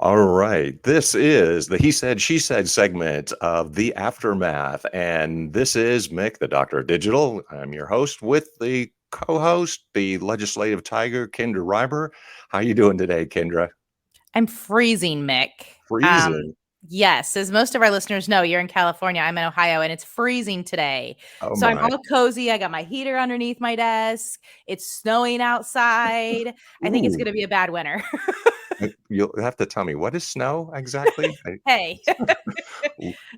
All right. This is the He Said, She Said segment of The Aftermath. And this is Mick, the Doctor of Digital. I'm your host with the co-host, the legislative tiger, Kindra Reiber. How you doing today, Kindra? I'm freezing, Mick. Freezing. Yes, as most of our listeners know, you're in California, I'm in Ohio, and it's freezing today. Oh, So I'm my. all cozy. I got my heater underneath my desk. It's snowing outside. I think it's Ooh. going to be a bad winter. You'll have to tell me, what is snow exactly? Hey,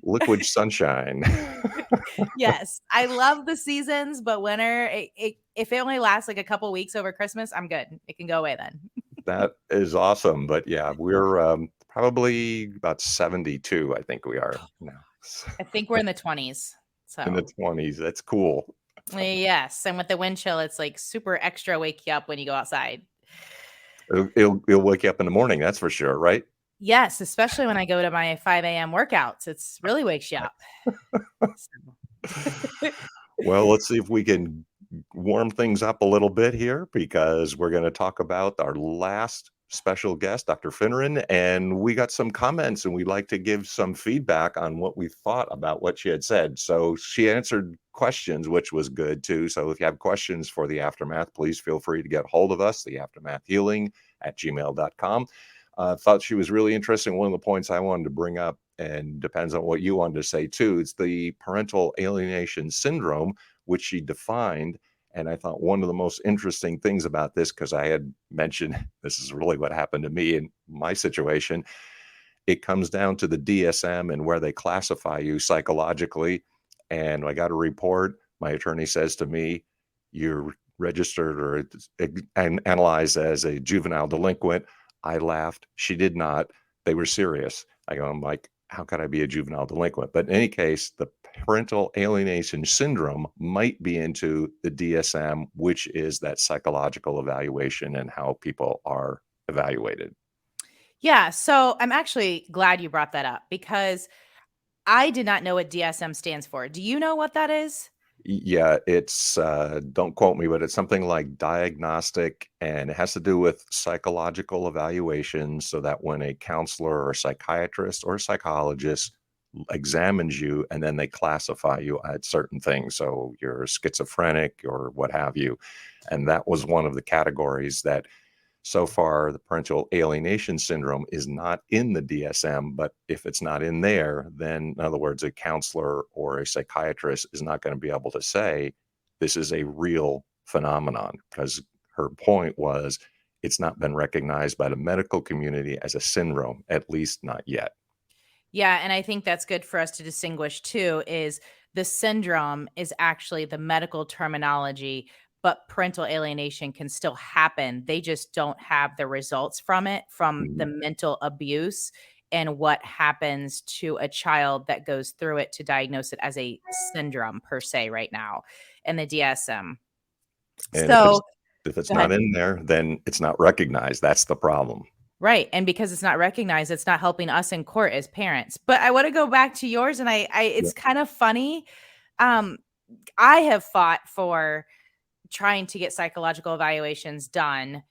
Liquid sunshine. yes, I love the seasons, but winter, if it only lasts like a couple weeks over Christmas, I'm good. It can go away then. That is awesome. But yeah, we're probably about 72, I think we are now. I think we're in the 20s. In the So 20s. That's cool. yes, and with the wind chill, it's like super extra wake you up when you go outside. It'll wake you up in the morning, that's for sure, right? Yes, especially when I go to my 5 a.m. workouts. It's really wakes you up. So Well, let's see if we can warm things up a little bit here because we're going to talk about our last special guest, Dr. Finneran, and we got some comments and we'd like to give some feedback on what we thought about what she had said. So she answered questions, which was good too. So if you have questions for the Aftermath, please feel free to get hold of us, theaftermathhealing@gmail.com. Thought she was really interesting. One of the points I wanted to bring up, and depends on what you wanted to say too, it's the parental alienation syndrome, which she defined. And I thought one of the most interesting things about this, because I had mentioned this is really what happened to me in my situation, it comes down to the DSM and where they classify you psychologically. And I got a report. My attorney says to me, you're registered or analyzed as a juvenile delinquent. I laughed. She did not. They were serious. I'm like, how could I be a juvenile delinquent? But in any case, the parental alienation syndrome might be into the DSM, which is that psychological evaluation and how people are evaluated. yeah, so I'm actually glad you brought that up because I did not know what DSM stands for. Do you know what that is? Yeah, it's don't quote me, but it's something like diagnostic, and it has to do with psychological evaluation so that when a counselor or psychiatrist or psychologist examines you and then they classify you at certain things. So you're schizophrenic or what have you. And that was one of the categories that so far, the parental alienation syndrome is not in the DSM, but if it's not in there, then in other words, a counselor or a psychiatrist is not going to be able to say this is a real phenomenon because her point was it's not been recognized by the medical community as a syndrome, at least not yet. Yeah, and I think that's good for us to distinguish too is the syndrome is actually the medical terminology, but parental alienation can still happen. They just don't have the results from it, from the Mhm. mental abuse and what happens to a child that goes through it to diagnose it as a syndrome per se right now in the DSM. And if So it's go not ahead. in there, then it's not recognized. That's the problem. Right, and because it's not recognized, it's not helping us in court as parents. But I wanna go back to yours, and I Yeah. it's kind of funny. Um, I have fought for trying to get psychological evaluations done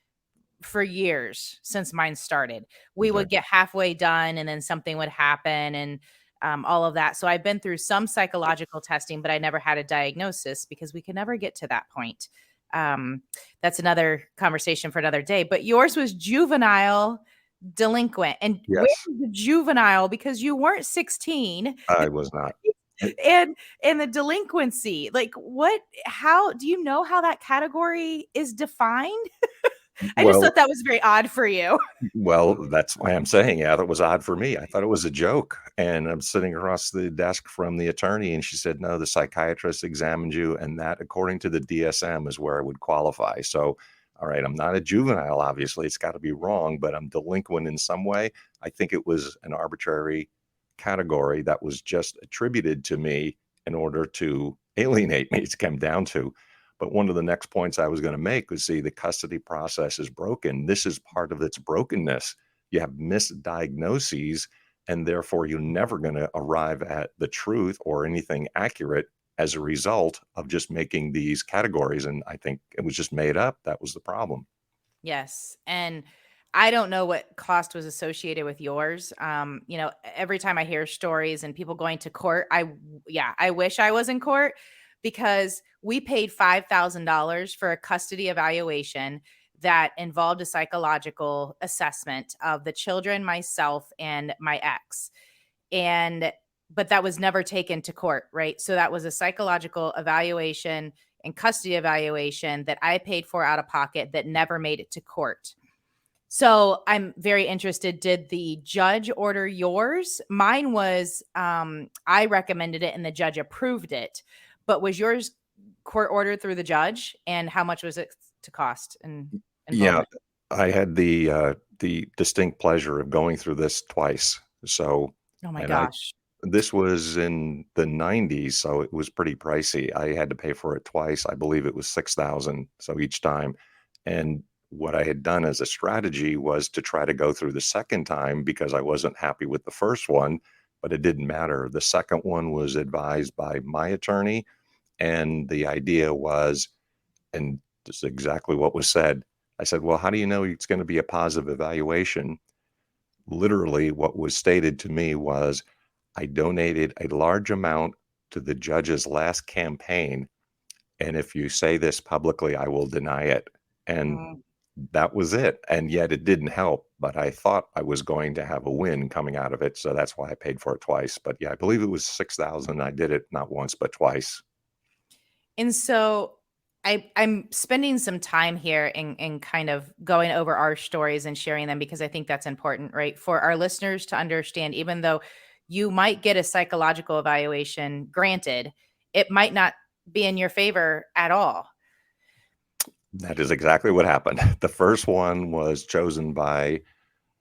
for years since mine started. We Okay. would get halfway done, and then something would happen, and, all of that. So I've been through some psychological testing, but I never had a diagnosis because we could never get to that point. Um, that's another conversation for another day, but yours was juvenile delinquent. And where's Yes, the juvenile? Because you weren't 16 I was not. and the delinquency, like what how do you know how that category is defined? I just Well, thought that was very odd for you. Well, that's why I'm saying, yeah, that was odd for me. I thought it was a joke. And I'm sitting across the desk from the attorney, and she said, no, the psychiatrist examined you, and that, according to the DSM, is where I would qualify. So, all right, I'm not a juvenile, obviously. It's got to be wrong, but I'm delinquent in some way. I think it was an arbitrary category that was just attributed to me in order to alienate me, it's come down to. But one of the next points I was going to make was see the custody process is broken. This is part of its brokenness. You have misdiagnoses, and therefore you're never going to arrive at the truth or anything accurate as a result of just making these categories. And I think it was just made up. That was the problem. Yes, and I don't know what cost was associated with yours. Every time I hear stories and people going to court, I wish I was in court because we paid $5,000 for a custody evaluation that involved a psychological assessment of the children, myself, and my ex. And but that was never taken to court, right? So that was a psychological evaluation and custody evaluation that I paid for out of pocket that never made it to court. So I'm very interested. Did the judge order yours? Mine was, I recommended it and the judge approved it. But was yours court ordered through the judge? And how much was it to cost and Yeah, involvement? I had the distinct pleasure of going through this twice. So, Oh my and I gosh. this was in the 90s, so it was pretty pricey. I had to pay for it twice. I believe it was 6,000, so each time. And what I had done as a strategy was to try to go through the second time because I wasn't happy with the first one, but it didn't matter. The second one was advised by my attorney, and the idea was, and this is exactly what was said. I said, "Well, how do you know it's going to be a positive evaluation?" Literally, what was stated to me was, I donated a large amount to the judge's last campaign, and if you say this publicly, I will deny it. And Mm. that was it. And yet it didn't help, but I thought I was going to have a win coming out of it. So that's why I paid for it twice. But yeah, I believe it was 6,000. I did it not once, but twice. And so I'm spending some time here in kind of going over our stories and sharing them because I think that's important, right? For our listeners to understand, even though you might get a psychological evaluation granted, it might not be in your favor at all. That is exactly what happened. The first one was chosen by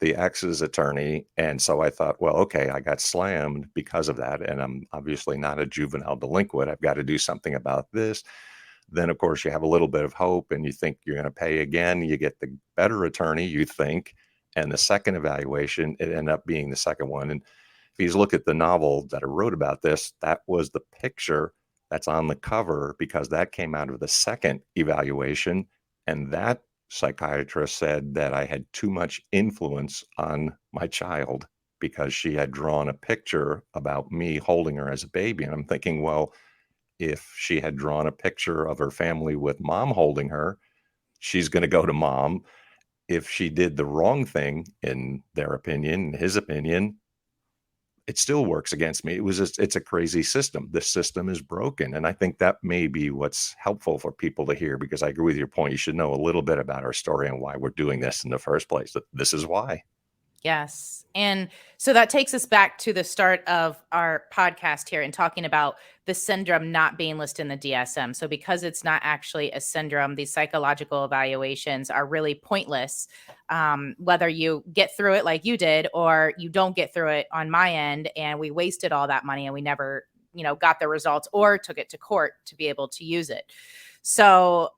the ex's attorney. And so I thought, well, okay, I got slammed because of that. And I'm obviously not a juvenile delinquent. I've got to do something about this. Then, of course, you have a little bit of hope and you think you're going to pay again. You get the better attorney, you think. And the second evaluation, it ended up being the second one. And if you look at the novel that I wrote about this, that was the picture that's on the cover because that came out of the second evaluation. And that psychiatrist said that I had too much influence on my child because she had drawn a picture about me holding her as a baby. And I'm thinking, well, if she had drawn a picture of her family with mom holding her, she's going to go to mom. If she did the wrong thing, in their opinion, in his opinion, it still works against me. It's a crazy system. The system is broken. And I think that may be what's helpful for people to hear because I agree with your point. You should know a little bit about our story and why we're doing this in the first place. That this is why. Yes. And so that takes us back to the start of our podcast here and talking about the syndrome not being listed in the DSM. So, because it's not actually a syndrome, these psychological evaluations are really pointless, whether you get through it like you did or you don't get through it on my end. And we wasted all that money and we never, got the results or took it to court to be able to use it. So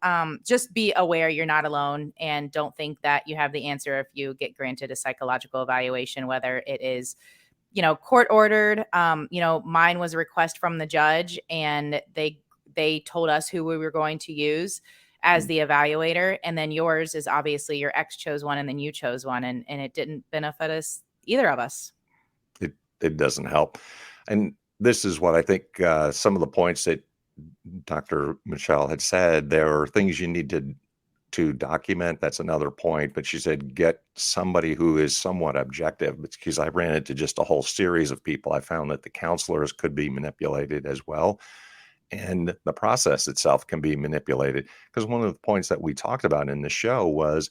just be aware you're not alone and don't think that you have the answer if you get granted a psychological evaluation, whether it is, court ordered. Mine was a request from the judge and they told us who we were going to use as the evaluator. And then yours is obviously your ex chose one and then you chose one and it didn't benefit us, either of us. It doesn't help. And this is what I think some of the points that Dr. Michelle had said, there are things you need to document. That's another point. But she said, get somebody who is somewhat objective because I ran into just a whole series of people. I found that the counselors could be manipulated as well. And the process itself can be manipulated because one of the points that we talked about in the show was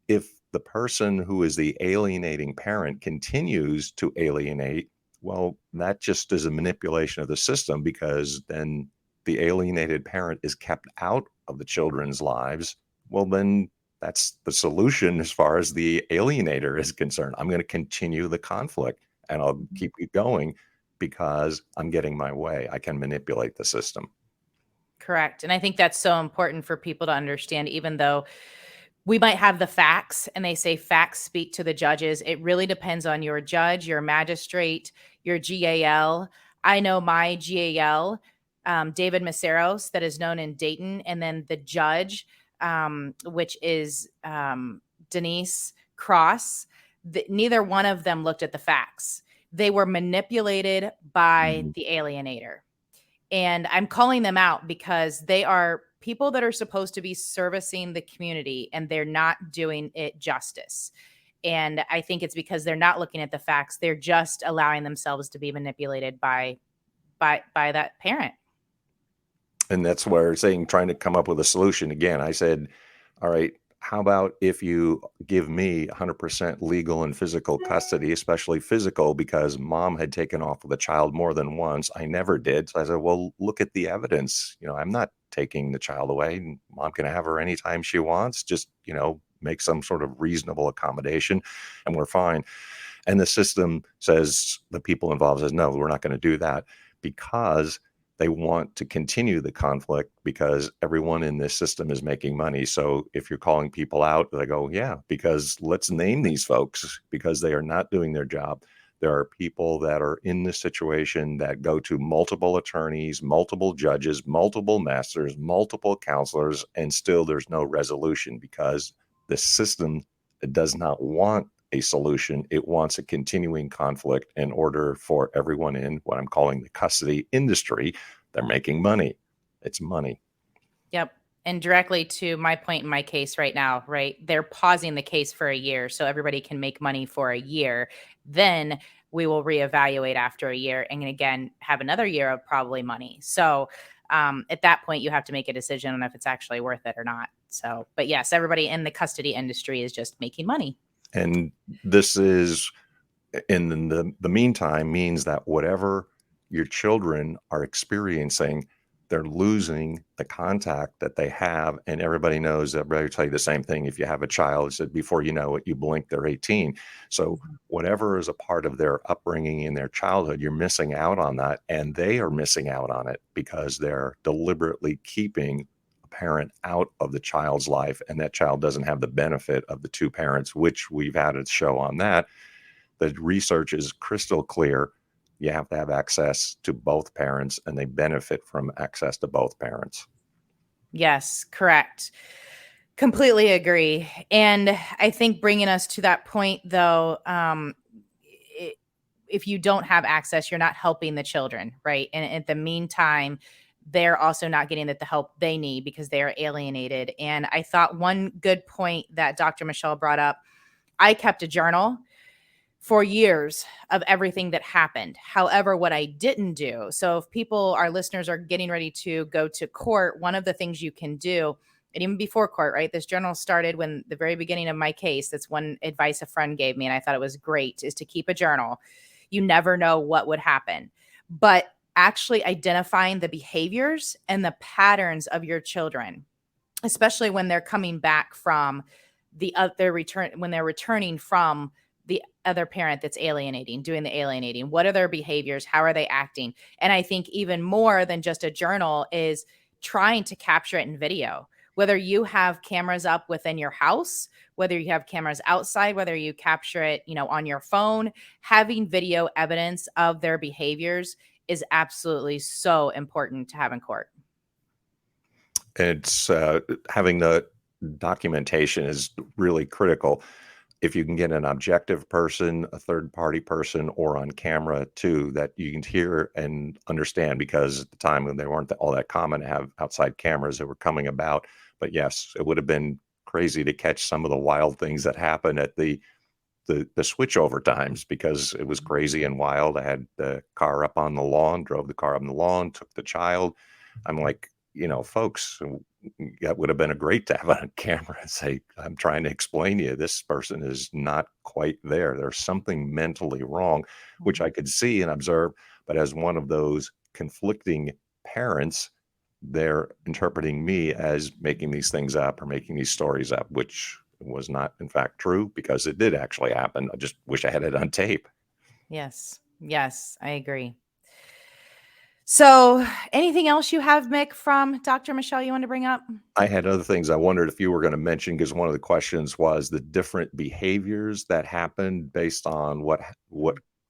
if the person who is the alienating parent continues to alienate, well, that just is a manipulation of the system because then the alienated parent is kept out of the children's lives. Well, then that's the solution as far as the alienator is concerned. I'm going to continue the conflict and I'll keep it going because I'm getting my way. I can manipulate the system. Correct. And I think that's so important for people to understand, even though we might have the facts and they say facts speak to the judges. It really depends on your judge, your magistrate, your GAL. I know my GAL, David Maceros, that is known in Dayton, and then the judge, which is Denise cross, neither one of them looked at the facts. They were manipulated by Mhm. the alienator. And I'm calling them out because they are people that are supposed to be servicing the community and they're not doing it justice. And I think it's because they're not looking at the facts. They're just allowing themselves to be manipulated by that parent. And that's where saying trying to come up with a solution. Again, I said, all right, how about if you give me 100% legal and physical custody, especially physical, because mom had taken off with the child more than once. I never did. So I said, well, look at the evidence. I'm not taking the child away. Mom can have her anytime she wants. Just, make some sort of reasonable accommodation and we're fine. And the system says, the people involved says, no, we're not going to do that because they want to continue the conflict because everyone in this system is making money. So if you're calling people out, they go, yeah, because let's name these folks because they are not doing their job. There are people that are in this situation that go to multiple attorneys, multiple judges, multiple masters, multiple counselors, and still there's no resolution because the system does not want a solution. It wants a continuing conflict in order for everyone in what I'm calling the custody industry. They're making money. It's money. Yep. And directly to my point in my case right now, right? They're pausing the case for a year so everybody can make money for a year. Then we will reevaluate after a year and again have another year of probably money. So at that point, you have to make a decision on if it's actually worth it or not. So, but yes, everybody in the custody industry is just making money. And this is, in the meantime, means that whatever your children are experiencing, they're losing the contact that they have. And everybody knows, everybody will tell you the same thing. If you have a child, it said before you know it, you blink, they're 18. So Mhm. whatever is a part of their upbringing in their childhood, you're missing out on that. And they are missing out on it because they're deliberately keeping a parent out of the child's life. And that child doesn't have the benefit of the two parents, which we've had a show on that. The research is crystal clear. You have to have access to both parents, and they benefit from access to both parents. Yes, correct. Completely agree. And I think bringing us to that point, though, I if you don't have access, you're not helping the children, right? And at the meantime, they're also not getting the help they need because they are alienated. And I thought one good point that Dr. Michelle brought up, I kept a journal for years of everything that happened. However, what I didn't do, so if people, our listeners are getting ready to go to court, one of the things you can do, and even before court, right? This journal started when the very beginning of my case. That's one advice a friend gave me, and I thought it was great, is to keep a journal. You never know what would happen. But actually identifying the behaviors and the patterns of your children, especially when they're coming back from the other return, when they're returning from the other parent that's alienating, doing the alienating. What are their behaviors? How are they acting? And I think even more than just a journal is trying to capture it in video. Whether you have cameras up within your house, whether you have cameras outside, whether you capture it, on your phone, having video evidence of their behaviors is absolutely so important to have in court. It's having the documentation is really critical. If you can get an objective person, a third party person, or on camera too, that you can hear and understand, because at the time when they weren't all that common to have outside cameras that were coming about. But yes, it would have been crazy to catch some of the wild things that happen at the switchover times because it was crazy and wild. I had the car up on the lawn, drove the car up on the lawn, took the child. I'm like, folks, that would have been a great to have on camera and say, I'm trying to explain to you, this person is not quite there. There's something mentally wrong, which Mhm. I could see and observe. But as one of those conflicting parents, they're interpreting me as making these things up or making these stories up, which was not, in fact, true because it did actually happen. I just wish I had it on tape. Yes. Yes, I agree. So, anything else you have, Mick, from Dr. Michelle you want to bring up? I had other things I wondered if you were going to mention because one of the questions was the different behaviors that happen based on what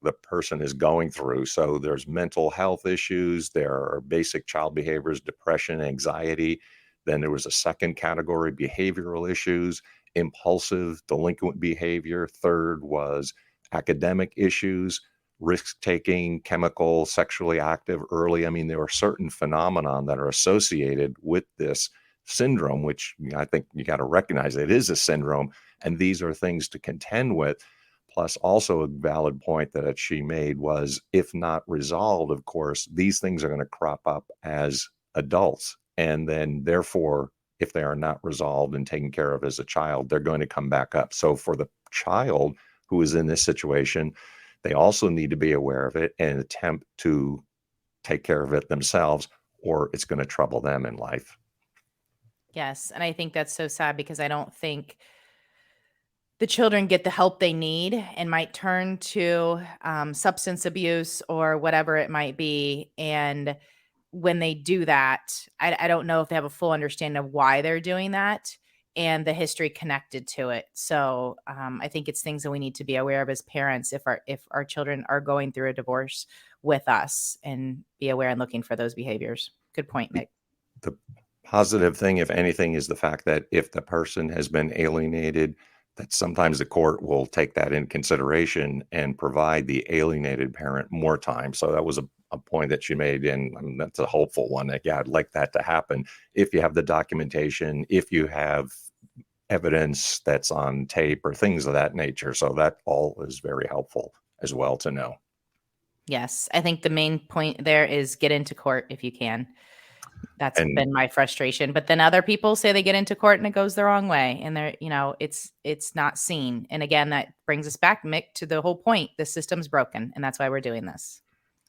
the person is going through. So there's mental health issues, there are basic child behaviors, depression, anxiety. Then there was a second category, behavioral issues. impulsive, delinquent behavior. Third was academic issues, risk-taking, chemical, sexually active early. I mean, there are certain phenomena that are associated with this syndrome, which I think you got to recognize it is a syndrome, and these are things to contend with. Plus, also a valid point that she made was, if not resolved, of course, these things are going to crop up as adults. And then, therefore, if they are not resolved and taken care of as a child, they're going to come back up. So for the child who is in this situation, they also need to be aware of it and attempt to take care of it themselves, or it's going to trouble them in life. Yes. And I think that's so sad because I don't think the children get the help they need and might turn to substance abuse or whatever it might be. And when they do that, I don't know if they have a full understanding of why they're doing that and the history connected to it. So I think it's things that we need to be aware of as parents if our children are going through a divorce with us, and be aware and looking for those behaviors. Good point, Mick. The positive thing, if anything, is the fact that if the person has been alienated, that sometimes the court will take that in consideration and provide the alienated parent more time. So that was a point that you made, and that's a hopeful one. That, yeah, I'd like that to happen if you have the documentation, if you have evidence that's on tape or things of that nature. So that all is very helpful as well to know. Yes, I think the main point there is get into court if you can. That's been my frustration. But then other people say they get into court and it goes the wrong way, and they're, it's not seen. And again, that brings us back, Mick, to the whole point. The system's broken, and that's why we're doing this.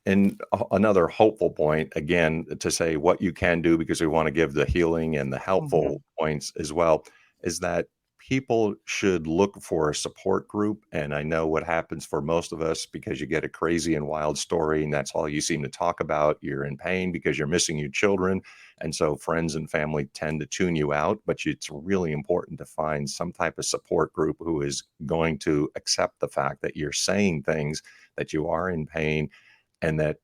And another hopeful point, again, to say what you can do, because we want to give the healing and the helpful points as well, is that people should look for a support group. And I know what happens for most of us, because you get a crazy and wild story and that's all you seem to talk about. You're in pain because you're missing your children. And so friends and family tend to tune you out. But it's really important to find some type of support group who is going to accept the fact that you're saying things, that you are in pain, and that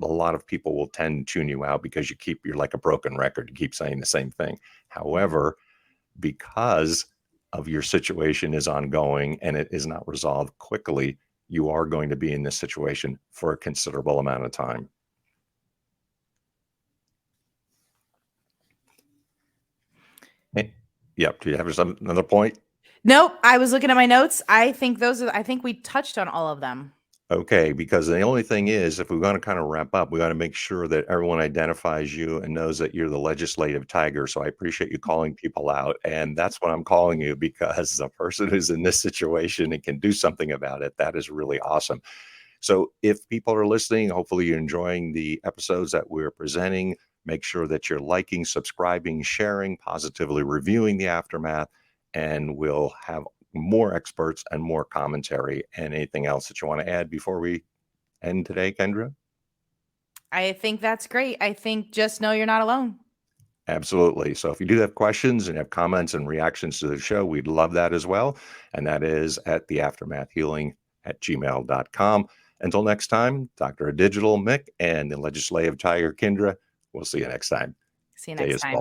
a lot of people will tend to tune you out because you're like a broken record. You keep saying the same thing. However, because of your situation is ongoing and it is not resolved quickly, you are going to be in this situation for a considerable amount of time. Yep. Do you have another point? Nope. I was looking at my notes. I think we touched on all of them. Okay, because the only thing is, if we're going to kind of wrap up, we got to make sure that everyone identifies you and knows that you're the legislative tiger. So I appreciate you calling people out. And that's what I'm calling you, because the person who's in this situation and can do something about it, that is really awesome. So if people are listening, hopefully you're enjoying the episodes that we're presenting. Make sure that you're liking, subscribing, sharing, positively reviewing the Aftermath, and we'll have more experts and more commentary. And anything else that you want to add before we end today, Kindra? I think that's great. I think just know you're not alone. Absolutely. So if you do have questions and have comments and reactions to the show, we'd love that as well. And that is at theaftermathhealing@gmail.com. Until next time, Dr. A Digital Mick and the legislative tiger Kindra, we'll see you next time. See you next time.